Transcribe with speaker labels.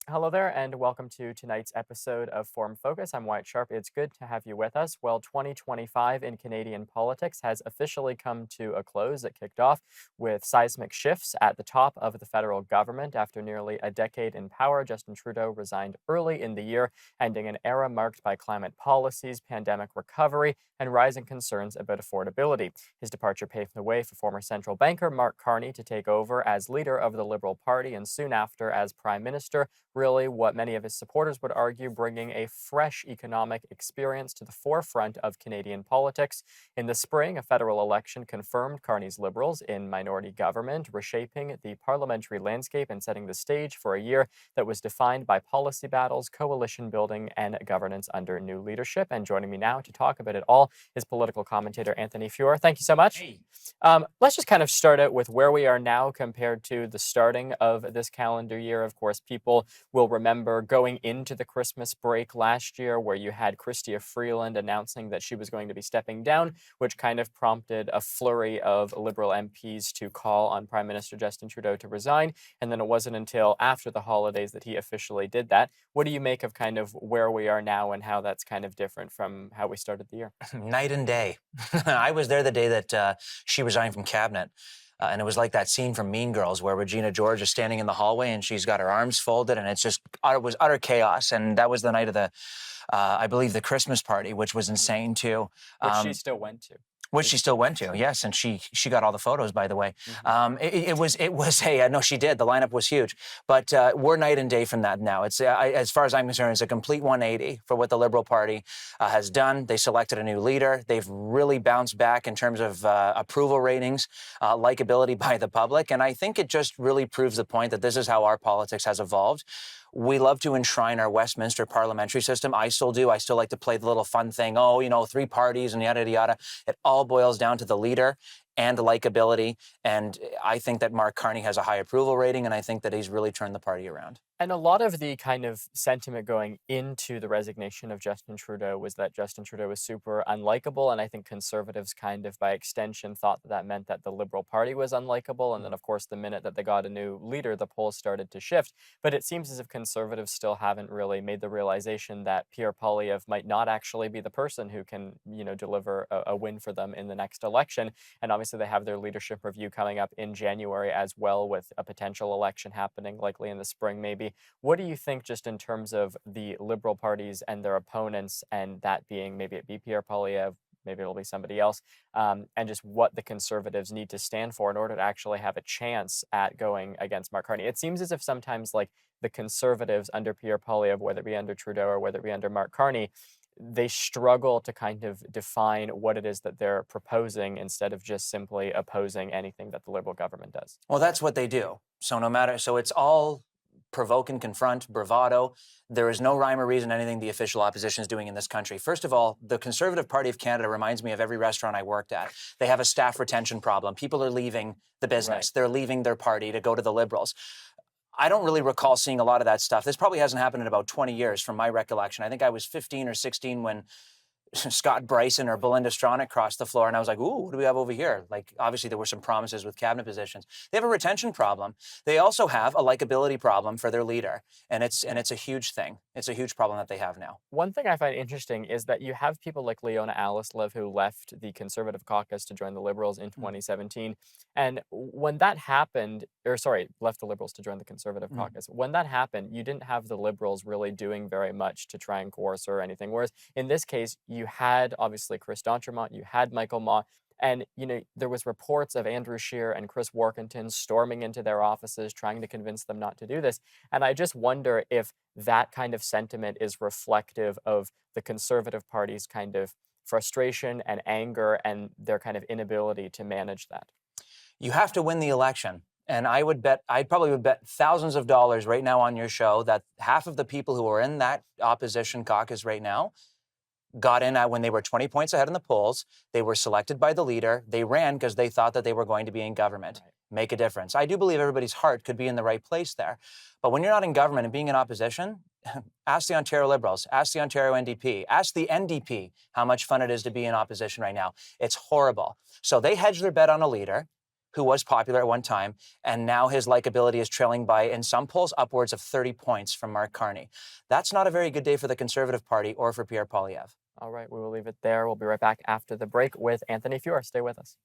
Speaker 1: Hello there, and welcome to tonight's episode of Forum Focus. I'm Wyatt Sharpe. It's good to have you with us. Well, 2025 in Canadian politics has officially come to a close. It kicked off with seismic shifts at the top of the federal government. After nearly a decade in power, Justin Trudeau resigned early in the year, ending an era marked by climate policies, pandemic recovery, and rising concerns about affordability. His departure paved the way for former central banker Mark Carney to take over as leader of the Liberal Party and soon after as Prime Minister, really what many of his supporters would argue bringing a fresh economic experience to the forefront of Canadian politics. In the spring, a federal election confirmed Carney's Liberals in minority government, reshaping the parliamentary landscape and setting the stage for a year that was defined by policy battles, coalition building, and governance under new leadership. And joining me now to talk about it all is political commentator Anthony Feor. Thank you so much.
Speaker 2: Hey.
Speaker 1: Let's just kind of start out with where we are now compared to the starting of this calendar year. Of course, people will remember going into the Christmas break last year where you had Chrystia Freeland announcing that she was going to be stepping down, which kind of prompted a flurry of Liberal MPs to call on Prime Minister Justin Trudeau to resign. And then it wasn't until after the holidays that he officially did that. What do you make of kind of where we are now and how that's kind of different from how we started the year?
Speaker 2: Night and day. I was there the day that she resigned from cabinet. And it was like that scene from Mean Girls where Regina George is standing in the hallway and she's got her arms folded and it was utter chaos. And that was the night of I believe, the Christmas party, which was insane too.
Speaker 1: Which she still went to.
Speaker 2: Which she still went to, yes, and she got all the photos, by the way. No, she did. The lineup was huge, but we're night and day from that now. It's as far as I'm concerned, it's a complete 180 for what the Liberal Party has done. They selected a new leader. They've really bounced back in terms of approval ratings, likability by the public, and I think it just really proves the point that this is how our politics has evolved. We love to enshrine our Westminster parliamentary system. I still do. I still like to play the little fun thing. Oh, three parties and yada, yada, yada. It all boils down to the leader and the likability. And I think that Mark Carney has a high approval rating, and I think that he's really turned the party around.
Speaker 1: And a lot of the kind of sentiment going into the resignation of Justin Trudeau was that Justin Trudeau was super unlikable. And I think conservatives kind of by extension thought that meant that the Liberal Party was unlikable. And then, of course, the minute that they got a new leader, the polls started to shift. But it seems as if conservatives still haven't really made the realization that Pierre Poilievre might not actually be the person who can, deliver a win for them in the next election. And obviously, they have their leadership review coming up in January as well, with a potential election happening likely in the spring, maybe. What do you think just in terms of the Liberal parties and their opponents, and that being maybe it be Pierre Poilievre, maybe it'll be somebody else, and just what the Conservatives need to stand for in order to actually have a chance at going against Mark Carney? It seems as if sometimes like the Conservatives under Pierre Poilievre, whether it be under Trudeau or whether it be under Mark Carney, they struggle to kind of define what it is that they're proposing instead of just simply opposing anything that the Liberal government does.
Speaker 2: Well, that's what they do. So it's all provoke and confront, bravado. There is no rhyme or reason anything the official opposition is doing in this country. First of all, the Conservative Party of Canada reminds me of every restaurant I worked at. They have a staff retention problem. People are leaving the business.
Speaker 1: Right.
Speaker 2: They're leaving their party to go to the Liberals. I don't really recall seeing a lot of that stuff. This probably hasn't happened in about 20 years from my recollection. I think I was 15 or 16 when Scott Bryson or Belinda Stronach crossed the floor, and I was like, ooh, what do we have over here? Like, obviously, there were some promises with cabinet positions. They have a retention problem. They also have a likability problem for their leader, and it's a huge thing. It's a huge problem that they have now.
Speaker 1: One thing I find interesting is that you have people like Leona Alice-Liv who left the Conservative caucus to join the Liberals in 2017. And when that happened, left the Liberals to join the Conservative caucus. When that happened, you didn't have the Liberals really doing very much to try and coerce her or anything. Whereas in this case, you had obviously Chris D'Entremont, you had Michael Maw, and there was reports of Andrew Scheer and Chris Warkentin storming into their offices trying to convince them not to do this. And I just wonder if that kind of sentiment is reflective of the Conservative Party's kind of frustration and anger and their kind of inability to manage that.
Speaker 2: You have to win the election. And I probably would bet thousands of dollars right now on your show that half of the people who are in that opposition caucus right now got in when they were 20 points ahead in the polls. They were selected by the leader. They ran because they thought that they were going to be in government. Right. Make a difference. I do believe everybody's heart could be in the right place there. But when you're not in government and being in opposition, ask the Ontario Liberals, ask the Ontario NDP, ask the NDP how much fun it is to be in opposition right now. It's horrible. So they hedged their bet on a leader who was popular at one time, and now his likability is trailing by, in some polls, upwards of 30 points from Mark Carney. That's not a very good day for the Conservative Party or for Pierre Poilievre.
Speaker 1: All right, we will leave it there. We'll be right back after the break with Anthony Feor. Stay with us.